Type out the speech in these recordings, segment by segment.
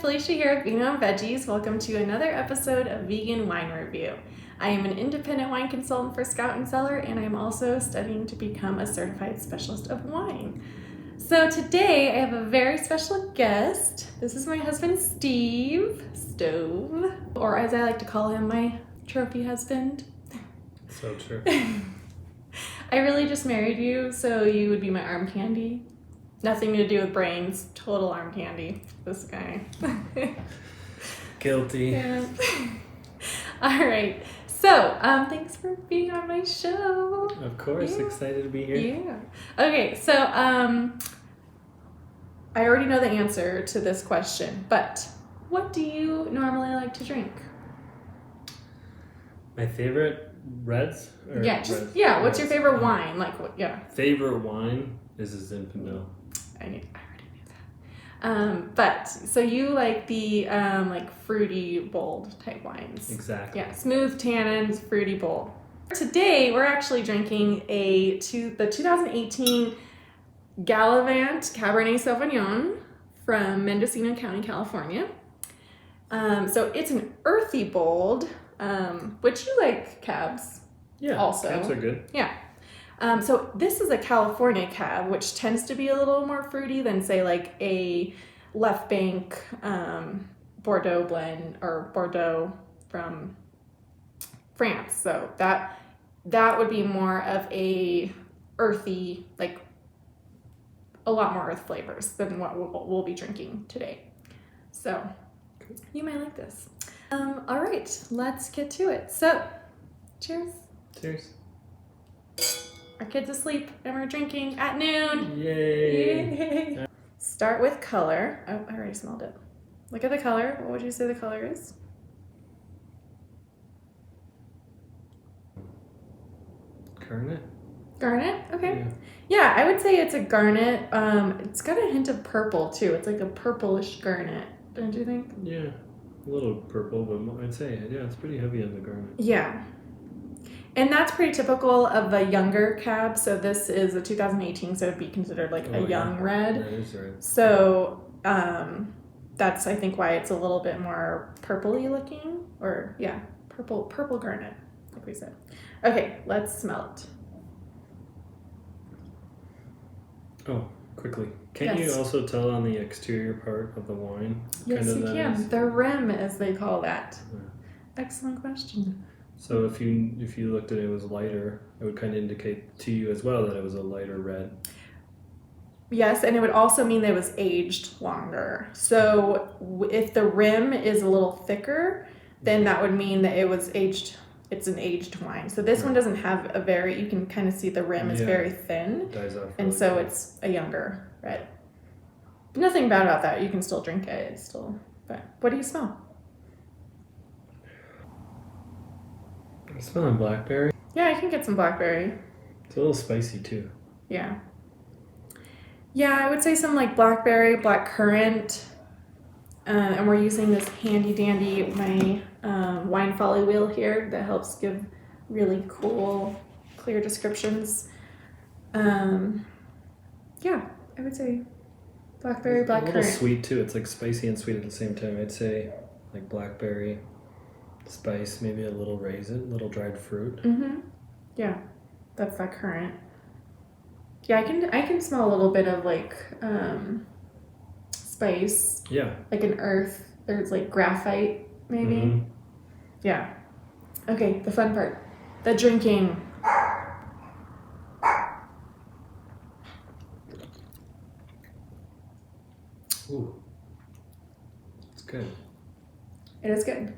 Felicia here at Vino and Veggies. Welcome to another episode of Vegan Wine Review. I am an independent wine consultant for Scout and Cellar, and I'm also studying to become a certified specialist of wine. So today I have a very special guest. This is my husband, Steve Stove, or as I like to call him, my trophy husband. So true. I really just married you, so you would be my arm candy. Nothing to do with brains, total arm candy, this guy. Guilty. Yeah. All right, so thanks for being on my show. Of course, Yeah. excited to be here. Yeah. Okay, so I already know the answer to this question, but what do you normally like to drink? My favorite reds? Or What's reds? your favorite wine? Like, what? Yeah. Favorite wine is a Zinfandel. I already knew that. But so you like the like fruity, bold type wines. Exactly. Yeah, smooth tannins, fruity, bold. Today we're actually drinking the 2018 Gallivant Cabernet Sauvignon from Mendocino County, California. So it's an earthy bold, which you like cabs. Yeah, also. cabs are good. Yeah. So this is a California cab, which tends to be a little more fruity than, say, like a Left Bank Bordeaux blend or Bordeaux from France. So that would be more of a earthy, like a lot more earth flavors than what we'll be drinking today. So you might like this. All right, let's get to it. So cheers. Cheers. Our kid's asleep and we're drinking at noon. Yay. Yay. Start with color. Oh, I already smelled it. Look at the color. What would you say the color is? Garnet? Garnet? Okay. Yeah. Yeah, I would say it's a garnet. It's got a hint of purple too. It's like a purplish garnet, don't you think? Yeah. A little purple, but I'd say, yeah, it's pretty heavy on the garnet. Yeah. And that's pretty typical of a younger cab. So this is a 2018, so it'd be considered like a young red. That is right. So that's, I think, why it's a little bit more purpley looking, or yeah, purple garnet, like we said. Okay, let's smell it. Oh, quickly. Can Yes. you also tell on the exterior part of the wine? Yes, you that can. is? The rim, as they call that. Yeah. Excellent question. So if you looked at it was lighter, it would kind of indicate to you as well that it was a lighter red. Yes, and it would also mean that it was aged longer. So if the rim is a little thicker, then that would mean that it was aged. It's an aged wine. So this one doesn't have you can kind of see the rim is very thin. It dies off. And really so quick. it's a younger red. Nothing bad about that. You can still drink it. It's still, but what do you smell? I'm smelling blackberry. Yeah, I can get some blackberry. It's a little spicy too. Yeah. Yeah, I would say some like blackberry, black currant. And we're using this handy dandy, my wine folly wheel here that helps give really cool, clear descriptions. Yeah, I would say blackberry, black a little currant. sweet too. It's like spicy and sweet at the same time. I'd say like blackberry, spice, maybe a little raisin, little dried fruit. Mm-hmm. Yeah, that's that currant. Yeah, I can smell a little bit of like spice. Yeah. Like an earth. There's like graphite, maybe. Mm-hmm. Yeah. Okay, the fun part. The drinking. Ooh. It's good. It is good.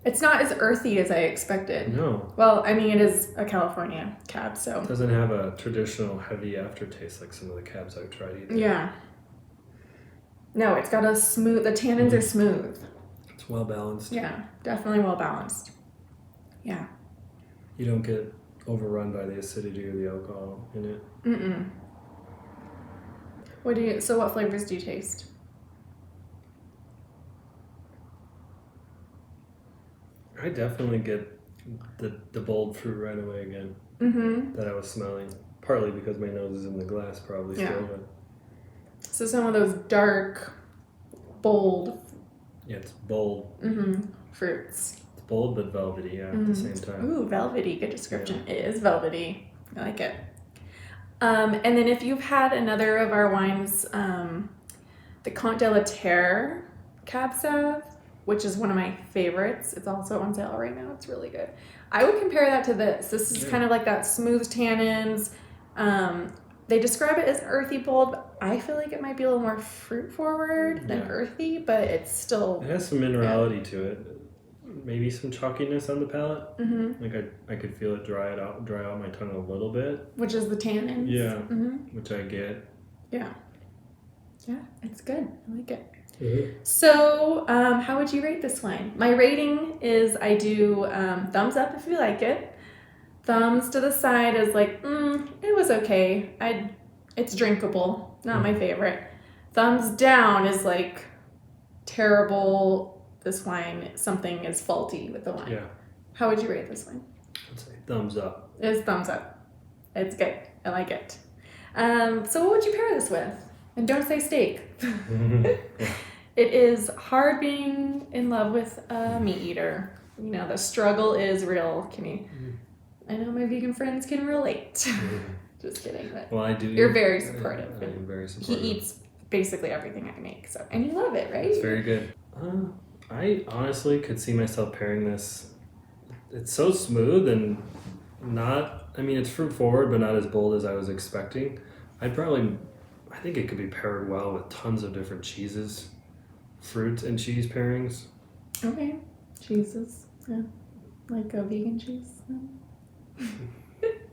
It's not as earthy as I expected. No. Well, I mean, it is a California cab, so. It doesn't have a traditional heavy aftertaste like some of the cabs I've tried either. Yeah. No, it's got a smooth, the tannins are smooth. It's well balanced. Yeah, definitely well balanced. Yeah. You don't get overrun by the acidity or the alcohol in it. Mm-mm. So what flavors do you taste? I definitely get the bold fruit right away again that I was smelling. Partly because my nose is in the glass probably Yeah. still. But So some of those dark bold Yeah, it's bold. fruits. It's bold but velvety, at the same time. Ooh, velvety, good description. Yeah. It is velvety. I like it. And then if you've had another of our wines, the Comte de la Terre Cab Sauv, which is one of my favorites. It's also on sale right now. It's really good. I would compare that to this. This is kind of like that smooth tannins. They describe it as earthy bold, but I feel like it might be a little more fruit forward than earthy, but it's still... It has some minerality to it. Maybe some chalkiness on the palate. Like I could feel it dry out my tongue a little bit. Which is the tannins. Yeah, which I get. Yeah. Yeah, it's good. I like it. So, how would you rate this wine? My rating is I do thumbs up if you like it. Thumbs to the side is like, it was okay. It's drinkable. Not my favorite. Thumbs down is like, terrible. This wine, something is faulty with the wine. Yeah. How would you rate this wine? I'd say thumbs up. It's thumbs up. It's good. I like it. So what would you pair this with? And don't say steak. It is hard being in love with a meat eater. You know, the struggle is real. I know my vegan friends can relate. Just kidding. But well, I do. You're very supportive. I am very supportive. He eats basically everything I make. And you love it, right? It's very good. I honestly could see myself pairing this. It's so smooth and it's fruit forward, but not as bold as I was expecting. I think it could be paired well with tons of different cheeses, fruit and cheese pairings. Okay. Cheeses. Yeah. Like a vegan cheese.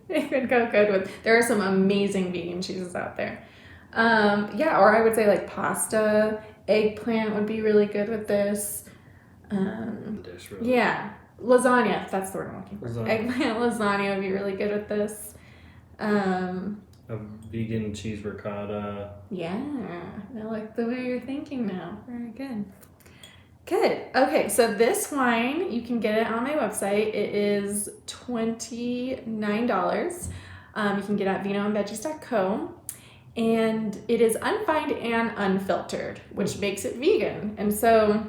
It could go good with, there are some amazing vegan cheeses out there. Or I would say like pasta, eggplant would be really good with this. Dish, really. Yeah, lasagna. That's the word I'm looking for. Lasagna. Eggplant lasagna would be really good with this. A vegan cheese ricotta. Yeah, I like the way you're thinking now. Very good. Good. Okay, so this wine, you can get it on my website. It is $29. You can get it at vinoandveggies.co. And it is unfined and unfiltered, which makes it vegan. And so...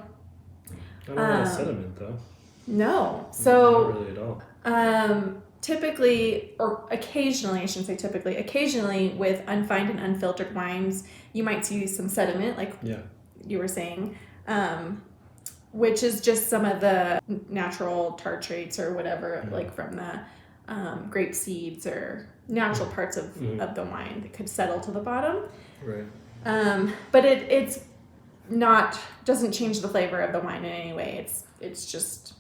I don't want sediment, though. No. So... Not really at all. Typically, or occasionally, I shouldn't say typically, occasionally with unfined and unfiltered wines, you might see some sediment, like you were saying, which is just some of the natural tartrates or whatever, like from the grape seeds or natural parts of the wine that could settle to the bottom. Right. But it's not, doesn't change the flavor of the wine in any way. It's just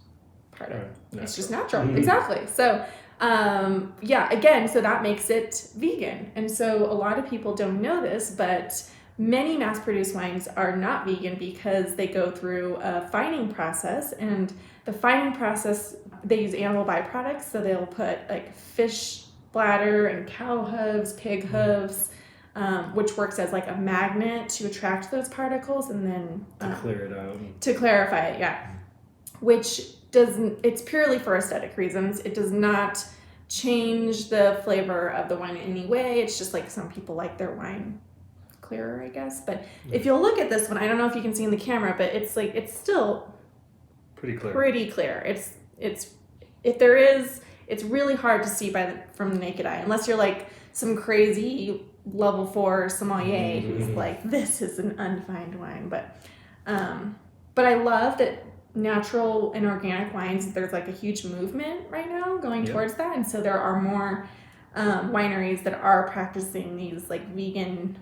part of it. It's just natural. Exactly. So, again, so that makes it vegan. And so a lot of people don't know this, but many mass-produced wines are not vegan because they go through a fining process, and the fining process, they use animal byproducts, so they'll put like fish bladder and cow hooves, pig hooves, which works as like a magnet to attract those particles, and then to clear it out. To clarify it, which doesn't, it's purely for aesthetic reasons. It does not change the flavor of the wine in any way. It's just like some people like their wine clearer, I guess. But if you'll look at this one, I don't know if you can see in the camera, but it's like, it's still pretty clear. It's really hard to see from the naked eye, unless you're like some crazy level 4 sommelier who's like, this is an unfined wine. But I love that natural and organic wines, there's like a huge movement right now going towards that, and so there are more wineries that are practicing these like vegan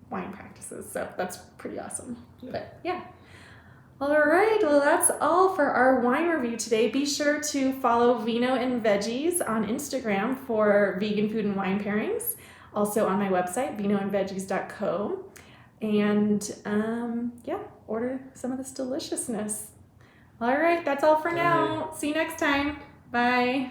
wine practices, so that's pretty awesome. But all right, well, that's all for our wine review today. Be sure to follow Vino and Veggies on Instagram for vegan food and wine pairings, also on my website vinoandveggies.co, and order some of this deliciousness. All right, that's all for now. See you next time. Bye.